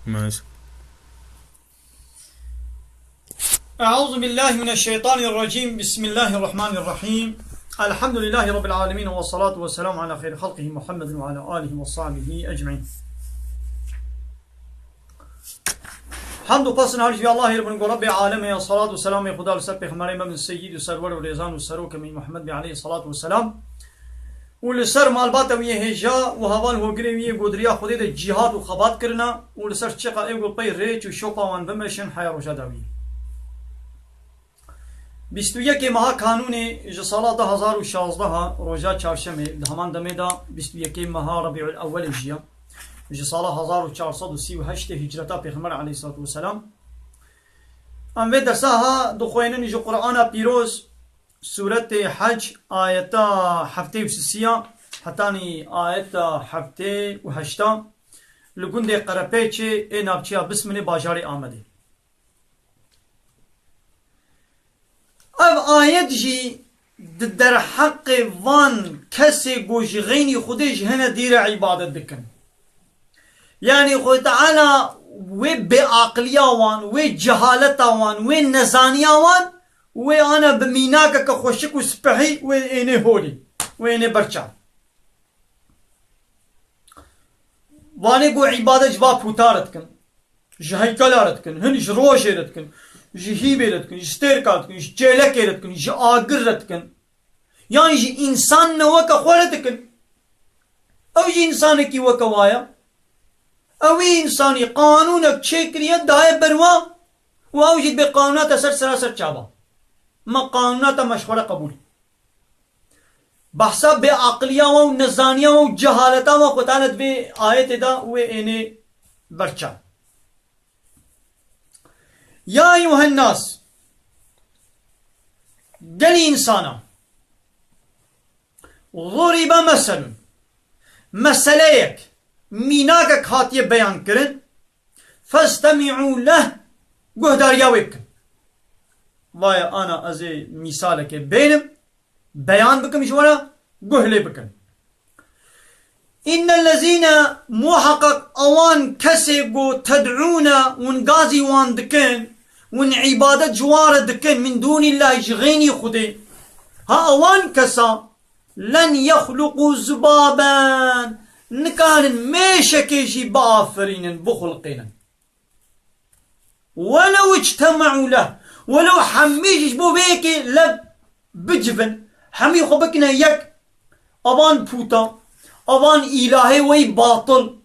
ماشي. أعوذ بالله من الشيطان الرجيم. بسم الله الرحمن الرحيم. الحمد لله رب العالمين، والصلاة والسلام على خير خلقه محمد وعلى آله وصحبه أجمعين. حمد و پسند هر جوی الله رب رب العالمین، صلاة و سلام خدا لسر پیغمبر من سید و سرور و ریزان و سروک من محمد علیه الصلاة والسلام و لسر مالبات و هجا و هوان و گری و گودریا خودی ده جهاد و خبات کرنا و لسر چقا ایگو پی ریچ و شوپا وان بمشن حیا روشا داوی 21 ماه کانون جسالات 2016 روزا چهارشنبه همان دمه دا 21 ماه ربیع الاول جیا جساله 1438 هجرتا پیغمبر علیه الصلاة والسلام. ام و درسها دخوینن جو قرآن پیروز سورة حج آیت هفته و سیا حتانی آیت هفته و هشتا لگند قرپیچ این ابچیا بسمن باجاری آمده. اب آیت جی در حق وان کسی گوش غینی خودش هنه دیر عبادت بکن، يعني خو تعالى و بعقلية وان و جهالة وان و نزانية وان و أنا بميناك كخوشك وسبحي و إني هولي و إني برشا واني قو عبادة جبا بوتارتكن جهيكالارتكن هنش روشيرتكن جهيبيرتكن جستيركاتكن جيلكيرتكن جآقرتكن، يعني جي إنسان نوكا خورتكن أو جي إنسانكي وكوايا اوی انسانی قانونك چکریت دای بروا و اوجد بقانونات سراسر چابا ما قانونات مشوره قبول بحثا بعقلیه و نزانیه و جهالتا و قطانت به آیت دا و اینه برچا. یا ایوها الناس دلی انسانا ضرب مثل یک میناک هاتیه بیان کرن فاستمعوا له گهداریا ویبکن وای انا از مثال که بینم بیان بکم جوانا گهلی بکن. ان الذين محقق اوان کسی گو تدعون ون غازی وان دکن ون عبادت جوار دکن من دون الله جغینی خودی ها اوان کسا لن يخلقوا ذبابا نكان ميشكيشي بافرين بخلقين ولو اجتمعوا له ولو حميش بو بيكي لب بجفن حمي خبكنا يك ابان بوتا ابان الهي وي باطل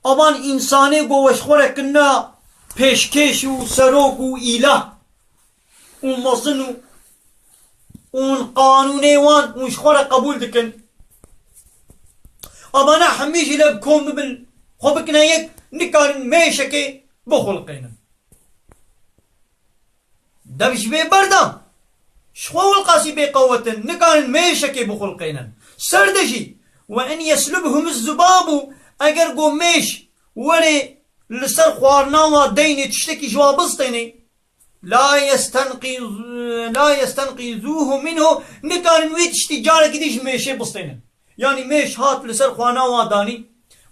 ابان انساني گو وشخوركنا پیشکش و سروک و اله و مصن و قانون وان وشخور قبول دكن أما حميش لبكم ببن خبكنا يك نكان ميشكي بخلقينا دبش بي بردم شخو القاسي بي قوة نكان ميشكي بخلقينا سردشي وإن يسلبهم الزباب أجر قو ميش ولي لسر خوارنا ديني تشتكي جوابستيني لا يستنقذوه منه نكان ويتش تجارة كديش ميشي بستينا، يعني ميش هات لسر خوانا واداني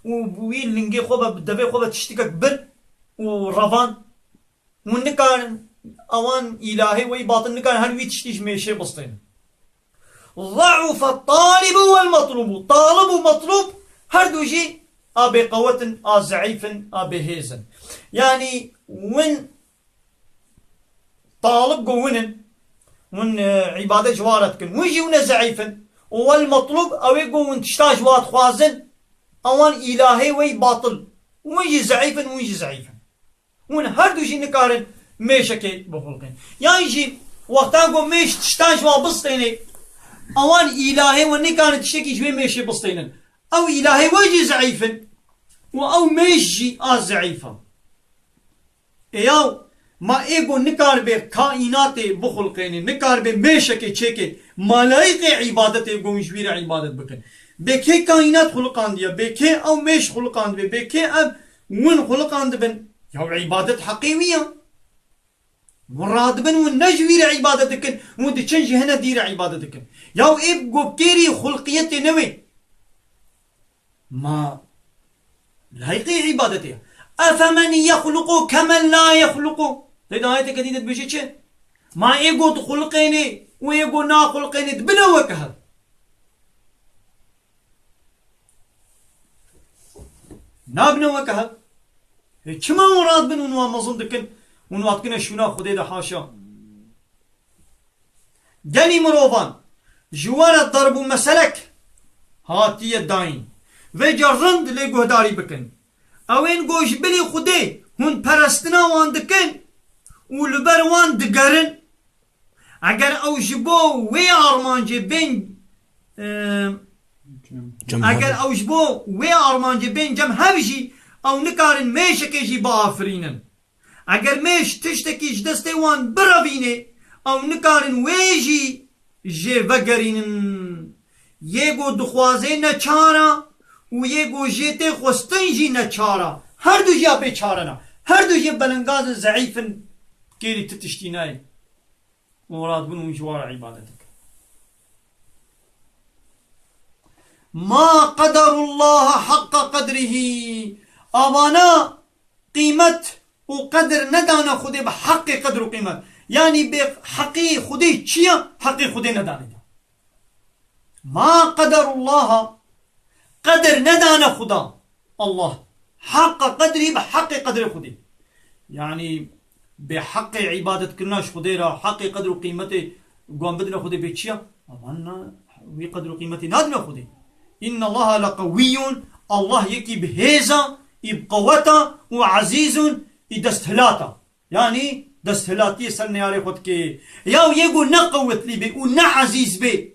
وويل لنجي خوبا بدبي خوبا تشتكك بر ورفان ونكان اوان الهي وي باطن نكان هل تشتيش ميشي بسطين. ضعف الطالب والمطلوب، طالب ومطلوب هردو جي ابي قوة ضعيف ابي هيزن، يعني وين طالب قوين من عبادة جوارتكن ويجي ونا ضعيفا والمطلوب او يقوم تشتاج وات خوازن اوان الهي وي باطل ويجي ضعيفا ويجي ضعيفا ون هردو شي نكارن ميشكي بخلقين، يعني يجي وقتا قوم ميش تشتاج وات بسطيني اوان الهي ونكارن تشتكي شوي ميشي بسطينن او الهي ويجي ضعيفا او ميشي ضعيفا اياو ما ايگو نکار به کائنات بخلقین نکار به میشکه چکه ملائک عبادت ایگو مشویر عبادت بکن بکه کائنات خلقان دیا بکه او میش خلقان دیا بکه اب ون خلقان دبن یو عبادت حقیقیه مراد بن ون نجویر عبادت کن ون دی چنج هنه دیر عبادت کن یو ایگو بکیری خلقیت نوی ما لایق عبادته أفمن يخلق كمن لا يخلق. هذا آية كديدة بيجي چه ما إيقو تخلقيني وإيقو نا خلقيني تبنا وكهل. نابنا وكهل كما مراد بن ونوا مظن دكن ونوا تكن شونا خدي ده حاشا. جاني مروفان جوانا ضرب مسلك هاتي الداين وجرند لي داري بكن اوين گوش بلي خدي هون پرستنا وان دكن ولبروان دگرن اگر او جبو وي ارمانجي بين اگر او جبو وي ارمانجي بين جم هفجي او نكارن ميشكي جي بافرينن اگر ميش تشتكي جدستي وان براوينه او نکارن ویجی جه وگرینن یگو دخوازه نچارا و یگو جیت خوستن جی نچارا هر دو جا پی چارنا هر دو جا بلنگاز ضعیفن کیری تتشتینای مراد بنو جوار عبادتك. ما قدر الله حق قدره آوانا قيمت وقدر ندانا خده بحق قدر وقيمت يعني بحقي خدي چيا حقي خدي ندانه. ما قدر الله قدر ندانه خدا الله حق قدري بحق قدر خدي يعني بحق عبادت كرناش خدي را حق قدر وقيمته قوام بدنا خدي بيچيا امنا وي قدر وقيمته نادنا خدي. ان الله لقوي الله يكي بهيزا بقوته وعزيز يدستهلاتا يعني دستهلاتي سرني على خود كي ياو يقول نا قوت لي بي ونا عزيز بي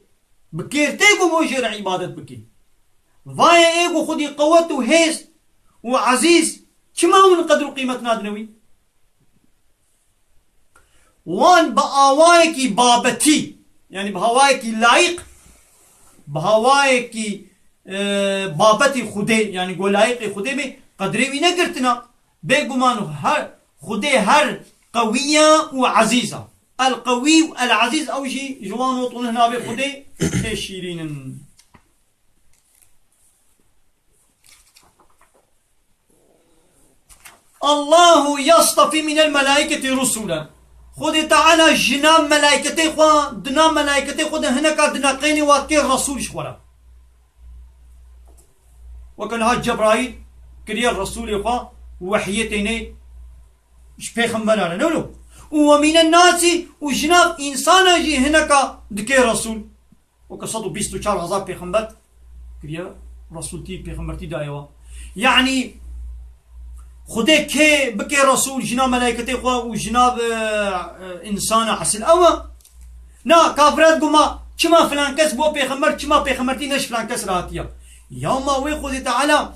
بكيرتيكو موجر عبادت بكي ضايا ايقو خدي قوت وهيز وعزيز كما هو قدر قيمة نادنوي وان بآوايكي بابتي يعني بهوايكي لايق بهوايكي بابتي خدي يعني قول لايقي خدي بي قدري بي نقرتنا بيقمانو هر خدي هر قوية وعزيزة. القوي والعزيز أو شيء جوان وطن هنا بخدي كشيرين. الله يصطفي من الملائكة رسولا. خدي تعالى جنام ملائكتي خوا دنا ملائكتي خدي هناك دناقيني واتكي الرسول شورا وكان هاد جبرائيل كريا الرسول خوا وحيتيني مش پیغمبرانه نولو ومن الناس وجناب انسان جي هناك دكي رسول وكصدو 24,000 پیغمبر كريا رسول تي پیغمبر تي دايوا يعني خده كي بكي رسول جناب ملائكتي خوا وجناب انسان حسن اوا نا كافرات قما كما فلان كس بو پیغمبر كما پیغمبرتي نش فلان كس راتيا يوم وي خده تعالى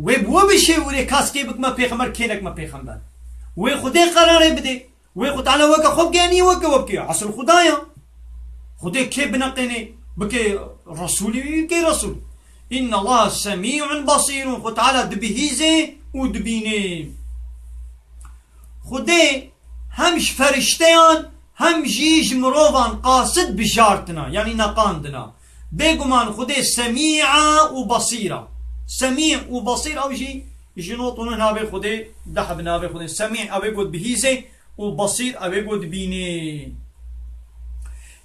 وی بو بشه وری کاس کی بک ما پیغمبر کینک ما پیغمبر وی خدای قراره بده وی خود تعالی وک خوب گانی وک وک اصل خدایا خدای کی بنقنی بک رسولی کی رسول. ان الله سميع بصير خود تعالی دبهیزه و دبینه خدای همش فرشتیان هم جیج مروان قاصد بشارتنا يعني نقاندنا بيقمان خدای سميع وبصيره سميع وبصير او شيء جنوطون نابي خدي دحب نابي خدي سميع او يقول بهيزي وبصير او يقول بيني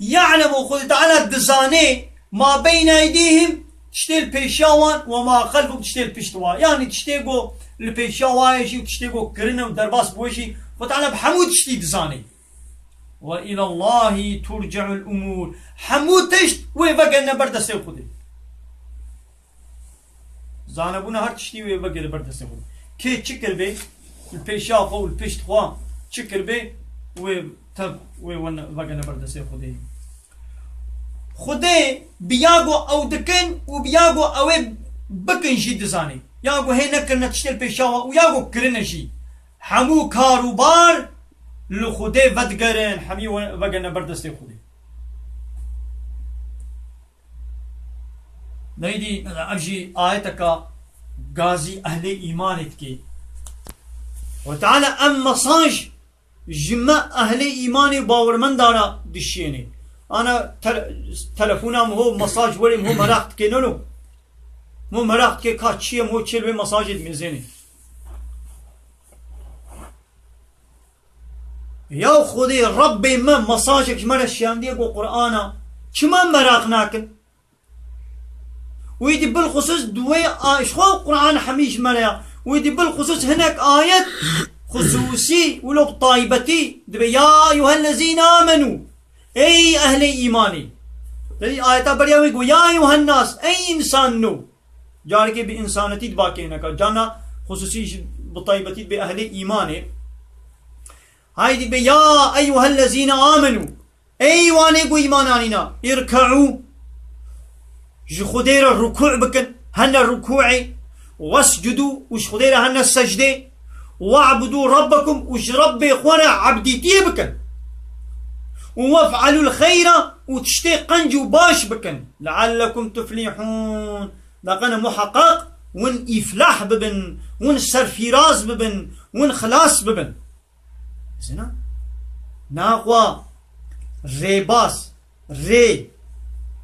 يعلم خدي تعالى الدزاني ما بين ايديهم تشتيل بيشاوان وما خلفهم تشتيل بيشتوا يعني تشتيقو البيشاوايشي وتشتيقو كرنا ودرباس بوشي وتعالى بحمود تشتي دزاني. والى الله ترجع الامور حمود تشت ويبقى نبرد سيو خدي زانبونا هر تشتي ويبقى نبرد سيو خدي كي تشكر بي البيشافو والبيشت خوا تشكر بي وتب ويبقى نبرد سيو خدي خدي بياغو او دكن وبياغو او بكن شي دزاني ياغو هي نكرنا تشتل بيشاوا وياغو كرنا شي حمو كاروبار لخدي ودگرن حمي وقا نبرد سيو خدي نيدي أبجي آيتك غازي أهل إيمانك كي وتعالى أم مصاج جمع أهل إيماني باورمن دارا دشيني أنا تلفونام هو مصاج ولم هو مراقت كينولو مو مراقت كي كاتشيه مو تشيل مساجد ميزيني يا خودي ربي ما مساجد من الشام دي قرآنا كما مراقناكن ويدي بالخصوص دوي شخو قرآن حميش ملايا ويدي بالخصوص هناك آية خصوصي ولو طايبتي دبي يا أيها الذين آمنوا أي أهل إيماني آية بريا ويقول يا أيها الناس أي إنسان نو جارك بإنسانتي دباكي هناك جانا خصوصي بطايبتي بأهل إيماني هاي دي يا أيها الذين آمنوا أي واني قو إيمانانينا اركعوا جخدير الركوع بكن هن الركوعي واسجدوا وش خدير هن السجدة واعبدوا ربكم وش ربي اخوانا عبديتي بكن وافعلوا الخير وتشتي قنج باش بكن لعلكم تفلحون لقنا محقق ون إفلاح ببن ون سرفيراز ببن ون خلاص ببن زنا ناقوا ريباس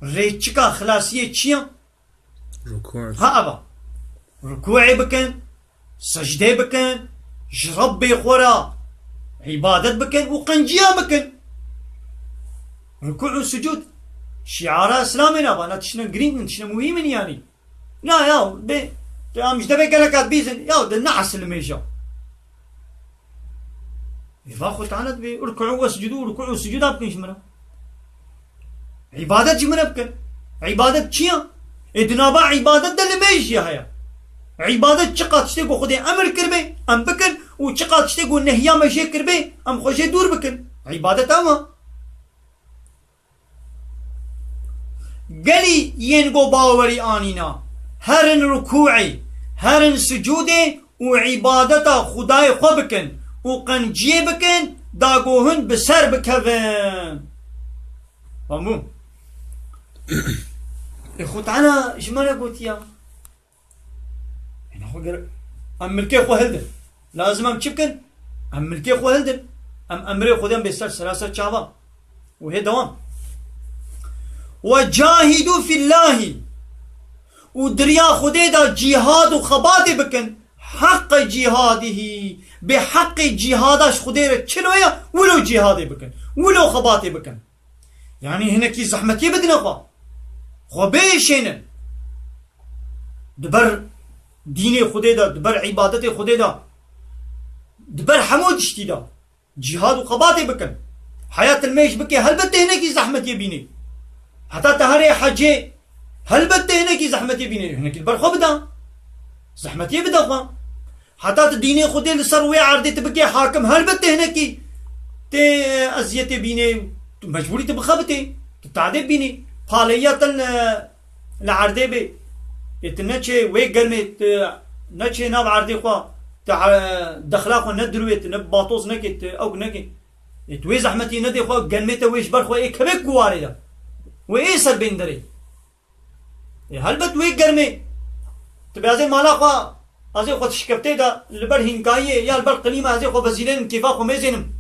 ري تشكا خلاصية تشيا ركوع ها أبا ركوعي بكن سجدة بكن ربي خورا عبادة بكن وقنجيا بكن ركوع وسجود شعار اسلامنا بانا تشنا جرين تشنا مهم يعني لا يا مش دبي قالك بيزن يا ده النعس اللي ميجا يفاخو تعالى بي اركعوا واسجدوا ركوع وسجود ابكن شمرا عبادة جمرا بكن عبادة تشيا ادنابا عبادة ده اللي ميجي هيا عبادة شقات تشتيقو خدي امر كربي ام بكن وشقات تشتيقو نهيا مجي كربي ام خوشي دور بكن عبادة تاما قالي ينقو باوري آنينا هرن ركوعي هرن سجودي وعبادتا خداي خبكن وقنجي بكن داقوهن بسر بكفن فهمون اخوت انا اجمالا قلت يا انا خو امريكي خو هلدن لازم ام تشبكن امريكي خو هلدن امري خودم بسر سلاسة شعبا وهي دوام وجاهدوا في الله ودريا خديدا جهاد وخبات بكن حق جهاده بحق جهادش خديرة شنويا ولو جهادي بكن ولو خباتي بكن يعني هنا كي زحمتي بدنا خو بيشين دبر ديني خديدا دبر عبادتي خديدا دبر حمود اشتيدا جهاد وخباتي بكن حياة الميش بكي هل بده هنا كي زحمتي بيني حتى تهري حجي هل بده هنا كي زحمتي بيني هنا كي دبر خو بدا زحمتي بدا خو حتى تديني خدي لسروي عردي تبكي حاكم هل بده هنا كي تي ازيتي بيني مجبوري تبخبتي تتعذب بيني حاليا العردي بي يتنشي ويك قلمي نشي ناب عردي خو دخلا خو ندروي تنب باطوز نكت او نكي توي زحمتي ندي خو قلمي ويش بر خو ايه كبك قواري ده وايه سر بيندري هل بد ويك قرمي تبي ازي مالا خو ازي خو تشكبتي دا البر هنكايه يا البر قليمه ازي خو بزيلين كيفا خو ميزينم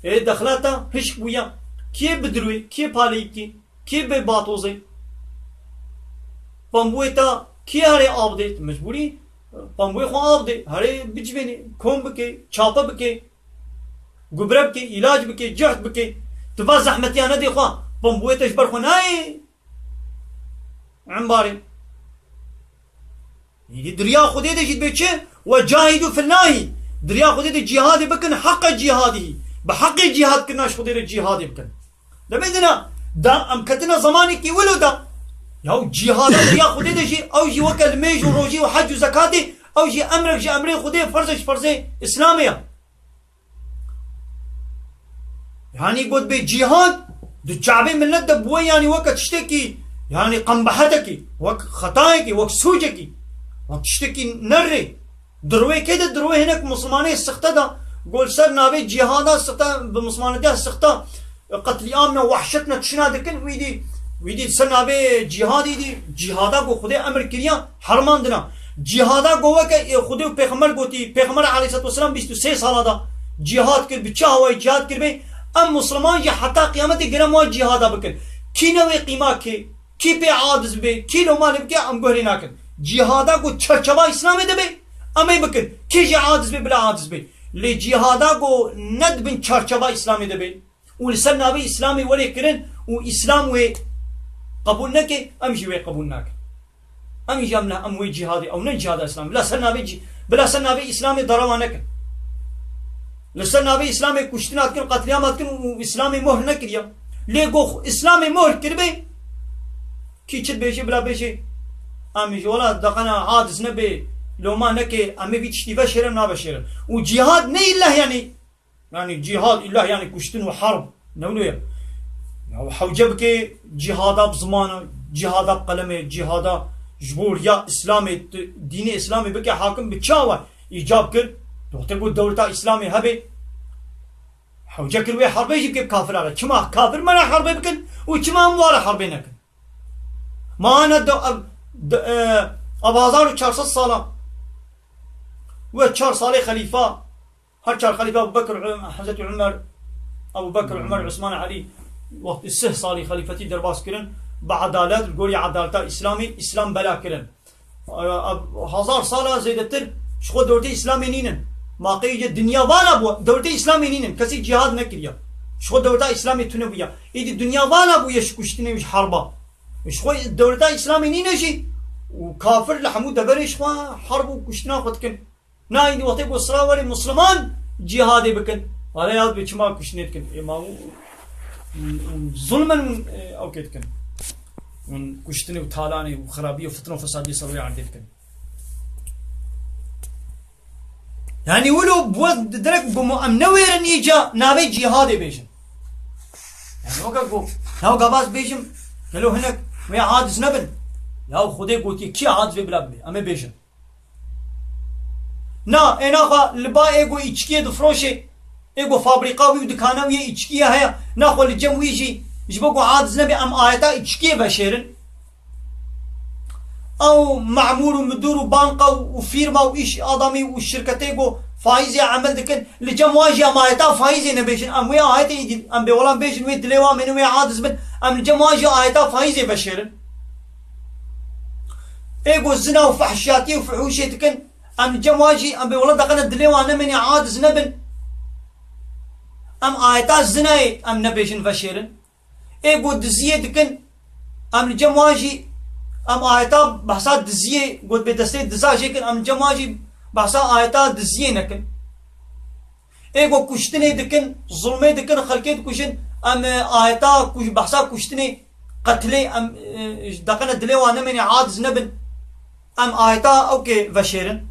ايه دخلاتا هش بويا كي بدروي كي باليكي كي بباطوزي بامبويتا كي هري ابديت مجبوري بامبوي خو ابدي هري بجبيني كوم بكي چاپا بكي گبره بكي علاج بكي جهد بكي تبا زحمتي انا دي خو بامبويتا جبر خو ناي عمباري يجي دريا خدي دي جد بيتش وجاهدوا في الله دريا خدي دي جهاد بكن حق جهاده بحق جهاد كناش خدي دي جهاد بكن لبدنا دا امكتنا زمانك ولو دا ياو جهاد دريا خدي دي جي او جي وكل ميج وروجي وحج وزكاتي او جي امرك جي امري خدي فرزش فرزي اسلاميه يعني قد بجهاد دو الشعبين من لدى بوي يعني وقت تشتكي يعني قنبحتك وقت خطايك وقت سوجك وقت تشتكي نري دروي كده دروي هناك مسلماني السخطة دا قول سر نابي جهادا السخطة بمسلماني دا السخطة قتل عامنا وحشتنا تشنا دكن ويدي سر نابي جهادي دي جهادا قو خدي امر كريا حرمان دنا جهادا قوة که خدي پیغمبر قوتي پیغمبر عليه الصلاة والسلام 23 سالا دا جهاد كر بچه هواي جهاد كر بي ام مسلمان يا حتى قيامت گرم و جهادا بكن كي نوي قيمة كي بي عادز بي كي لو مال بكي ام گهري ناكن جهادا کو چرچبا اسلامي دبي امي بكن كيجي عاجز بي بلا عاجز بي لي جهادا کو ند بن چرچبا اسلامي دبي ولسن نبي اسلامي ولي كرن واسلام وي قبول نكي امشي وي قبول ناك امي جامنا ام وي جهادي او نن جهاد اسلامي لا سن نبي بلا سن نبي اسلامي ضروانك لسن نبي اسلامي كشتنات كن قتليامات كن واسلامي مهر نكريا ليغو اسلامي مهر كربي كي تشد بيشي بلا بيشي امي ولا دقنا عاجز نبي لو ما نكي امي بيتشتي بشرم نا بشرم وجهاد ني الله يعني جهاد الله يعني كشتن وحرب نولويا حوجبك جهادا بزمانه جهادا بقلمه جهادا جبور يا اسلامي دين اسلامي بك حاكم بتشاوى ايجاب كر تقول دولة اسلامي هبي حوجك الوي حرب يجيب كافر على كما كافر ما حرب بكن وكما مولا حرب نكن ما انا ابازار 400 ساله و 4 صالح خليفه هر 4 خليفه ابو بكر حضرت عمر ابو بكر عمر عثمان علي وقت السه صالح خليفتي درباس كرن بعدالات الجوري عدالة اسلامي اسلام بلا كرن 1000 ساله زيدتر شخو دولة اسلامي نينن ما قيجة الدنيا وانا بو دولة اسلامي نينن كسي جهاد نكريا شخو دولة اسلامي تنبيا ايدي الدنيا وانا بو يشكشتني مش حربا شخو دولة اسلامي نينجي وكافر لحمود دبري شخو حرب وكشتنا فتكن نايدي وقت بو صراوري مسلمان جهادي بكن على ياد بيشما كشنيت كن امام ظلما او كيتكن من كشتني وتالاني وخرابيه وفتنه وفساد يسوي عندي كن يعني ولو بود درك بمؤمنوير نيجا نابي جهادي بيشن يعني وقفوا لو قباس بيشم قالوا هناك ويا عادز نبن لو خدي قلتي كي عادز بلابي اما بيشن نا انا خا لبا ايغو ايچكي دفروشي ايغو فابريقاوي ودكاناوي ايچكي هيا ناخو الجمويجي جبقو عادز نبي ام ايتا ايچكي بشيرن او معمور ومدور وبنقه وفيرما وايش ادمي والشركتيغو فايزي عمل دكن لجمواجي ام ايتا فايزي نبيشن ام ويا ايتي ام بيولان بيشن وي دليوا من ويا عادز بن ام لجمواجي ايتا فايزي بشيرن ايغو زنا وفحشاتي وفحوشي دكن ام جمواجي ام بولد قنا دليوان مني عادز نبن ام ايتا زناي ام نبيشن فشيرن ايغو دزيه دكن ام جمواجي ام ايتا بحسا دزيه قد بدستي دزاجي كن ام جمواجي بحسا ايتا دزيه نكن ايغو كشتني دكن ظلمي دكن خلقيت كشن ام ايتا كش بحسا كشتني قتلي ام دقنا دليوان مني عادز نبن ام ايتا اوكي فشيرن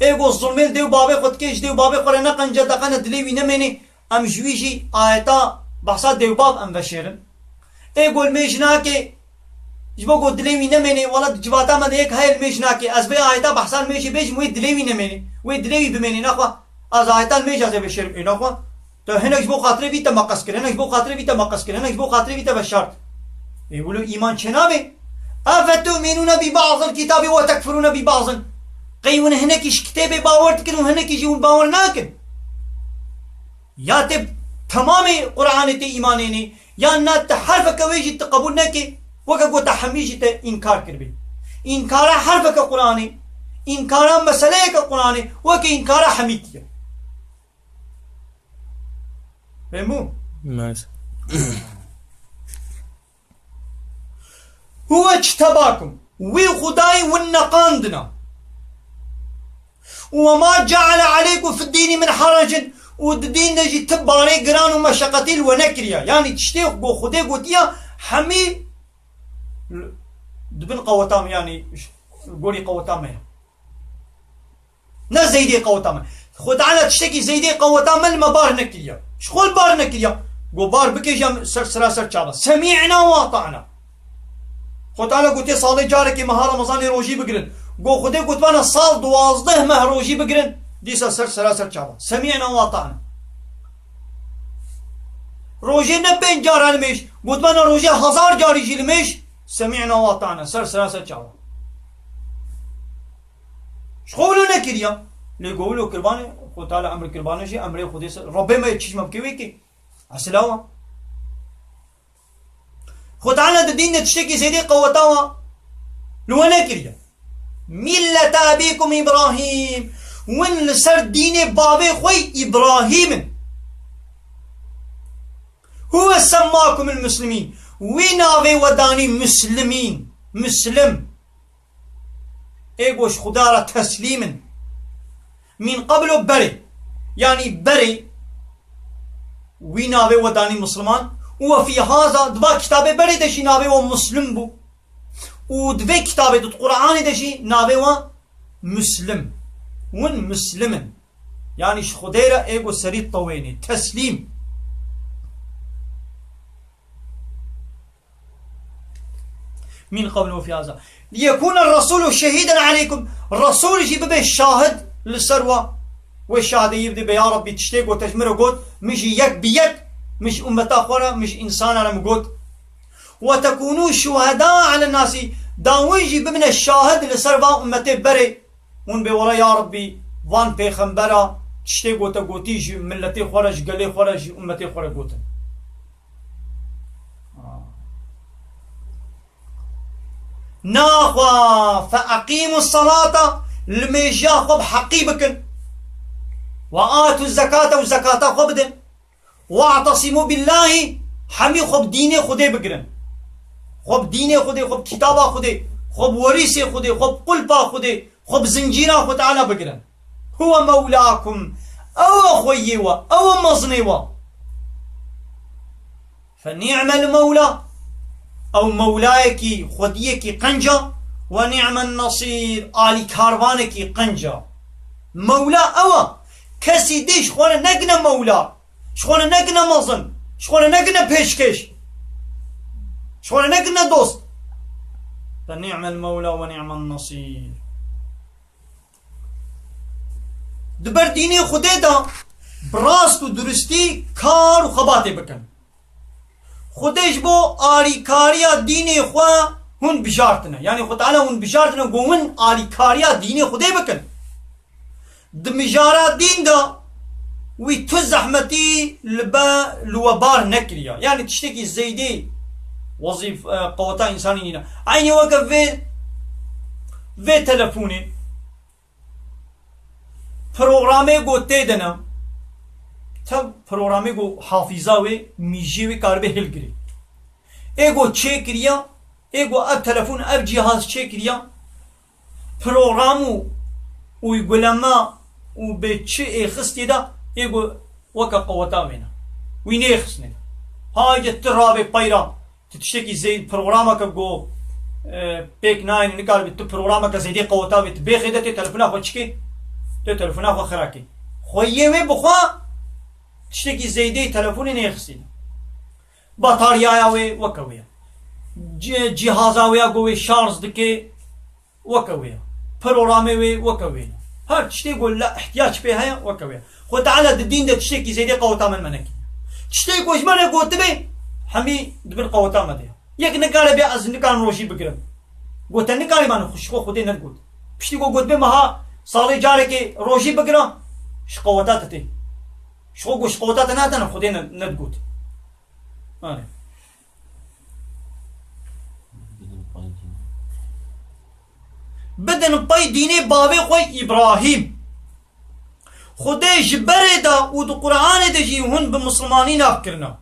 ايغو الظلميل ديو بابي خد كيش ديو بابي قرنا قنجة دقنا دليوي نميني ام جويجي آيتا بحصاد ديو باب ام بشيرن ايغو الميشناكي جبوكو دليوي نميني ولد جباتا من ايك هاي الميشناكي ازبي آيتا بحصان ميشي بيش موي دليوي نميني وي دليوي بميني نخوا از آيتا الميش ازي بشيرن اي نخوا تو هنك جبو خاطري بيتا مقص كر هنك جبو خاطري بيتا مقص كر هنك جبو خاطري بيتا بشارت يقولوا ايمان چنابي افتؤمنون ببعض الكتاب وتكفرون ببعض قيون هناك كتابي باور تكن وهناك يجون باور ناكن يا تب تمامي قرآن تي إيمانيني يا نات حرفك ويجي تقبل ناكي وكا تحميجي تا إنكار كربي إنكار حرفك قرآني إنكار مسألة قرآني وكا إنكار حميتيا فهمو؟ ماشي هو اجتباكم وي خداي والنقاندنا وما جعل عليكم في الدين من حرج والدين نجي تباري قران ومشقتي ونكريا يعني تشتيق بو خدي قوتيا حمي دبن قوتام يعني قولي قوتام نا زيدي قوتام خد على تشتكي زيدي قوتام المبار نكريا شخول بار نكريا قو بار بكيجا سر شابا سمعنا واطعنا خد على قوتي صالي جارك مهارة مزاني روجي بقرن قو خدي قلت وانا صال 12 مهروجي بقرن ديسا سر شابا سمعنا واطعنا روجي نبين جار الميش قلت وانا روجي 1000 جاري جي الميش سمعنا واطعنا سر شابا شخولو نكريا ليقولوا كرباني قلت على امر كرباني جي امري خدي ربي ما يتشيش مبكيويكي عسلاوة خد على الدين تشتكي زيدي قوتاوا لو نكريا ملة أبيكم إبراهيم ون لسر دين بابي خوي إبراهيم هو سماكم المسلمين ويناوي وداني مسلمين مسلم ايقوش خدارة تسليم من قبله بري يعني بري ويناوي وداني مسلمان وفي هذا دبا كتابي بري دشي ناوي ومسلم بو ودبي كتابي دو القرآن دشي ناوي ومسلم ون مسلم يعني خديرة ايقو سريد طويني تسليم من قبل وفي هذا ليكون الرسول شهيدا عليكم الرسول يجيب به الشاهد للسروة والشاهد يبدي به يا ربي تشتيق وتجمر وقود مش يك بيك مش أمتا خورا مش إنسان على مقود وتكونوا شهداء على الناس داوي يجيب من الشاهد للسروة أمتي بري ون بولا يا ربي وان بيخنبرا تشتيق وتقوتيج ملتي خورج قلي خورج أمتي خورا قوتن ناخوا فأقيموا الصلاة لميجا خب حقيبكن وآتوا الزكاة والزكاة خبدن واعتصموا بالله حمي خب ديني خدي بقرن خب ديني خدي خب كتابا خدي خب وريسي خدي خب قلبا خدي خب زنجيرا خد على بقرن هو مولاكم أو خويوا أو مصنوا فنعم المولى أو مولايكي خديكي قنجة ونعم النصير آلي كاروانكي قنجة مولا أو كسي دي شخوانا نقنا مولا شخوانا نقنا مظن شخوانا نقنا بيشكش شخوانا نقنا دوست فنعم المولى ونعم النصير دبر ديني خديدا براست و درستي كار و خباتي بكن خودش بو آریکاریا دین خوا هون بشارتنه يعني خود تعالى هون بشارتنه قومن آریکاریا دین خوده بکن دمجارات دين دا وي تو زحمتي لبا لوبار نكريا يعني تشتكي الزيدي وظيف قوتا إنسانيين عيني وقف في تلفوني پروگرامه گو تیدنا تب پروگرامه گو حافظه و میجی و کار به هل گری ایگو چه کریا ایگو اب تلفون اب جهاز چه کریا پروگرامو وی گلما و به چه اخستی دا ایگو وکا قوتا وینا وی نیخسنه های ترابه پیرا تشتكي زي برنامجك جو بيك ناين نقال بتو برنامجك زي دي قوتا بت بيخدت تلفونها خوشكي تو تلفونها خو خراكي خويه بخوا تشتكي زي دي تلفوني نيخسين بطاريا وي وكويا جهازا ويا جو شارج دكي وكويا برنامج وي وكويا هر تشتي يقول لا احتياج بها وكويا خو تعالى الدين ده تشتكي زي دي قوتا من منكي تشتكي وش مره قلت بي همي دبر قوتا مده یک نکاره بیا از نکان روشی بگیرم گوت نکاری من خوش خودی نگوت پشتی گوت به ماها سالی جاره که روشی بگیرم ش قوتا تی شو گوش قوتا نه تن خودی نگوت آره بدن پای دینه بابی خوی ابراهیم خودی جبره دا و دو قرآن دجی هون به مسلمانی نافکرنا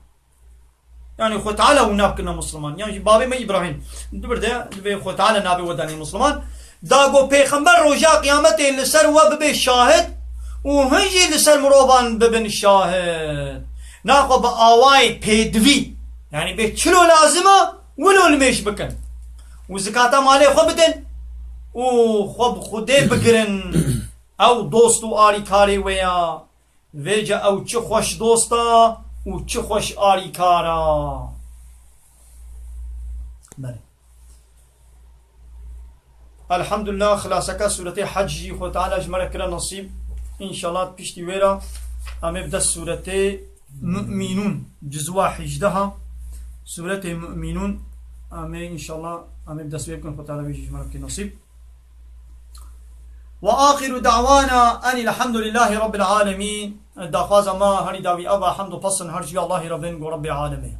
يعني خو تعالى ونابكنا مسلمان يعني بابي ما إبراهيم دبر ده خو تعالى نابي وداني مسلمان داغو پیغمبر روجا قيامت لسر وبب شاهد وهنجي لسر مروبان ببن شاهد ناقو بآواي بيدوي يعني بيتشلو لازمه ولو الميش بكن وزكاة مالي خو بدن وخو خودي بگرن او دوستو آري كاري ويا ويجا او چه خوش دوستا و چه خوش آری کارا بله الحمدلله خلاصك سورة حج خود تعالى جمرك نصيب إن شاء الله بيشتي ويرا أمبدأ سورة مؤمنون جزء واحد جدها سورة مؤمنون إن شاء الله أمبدأ سويبكم خود تعالى بيشتي جمرك نصيب وآخر دعوانا أن الحمد لله رب العالمين دخواز ما هني داوي أبا حمد وفصل هرجي الله ربنا رب العالمين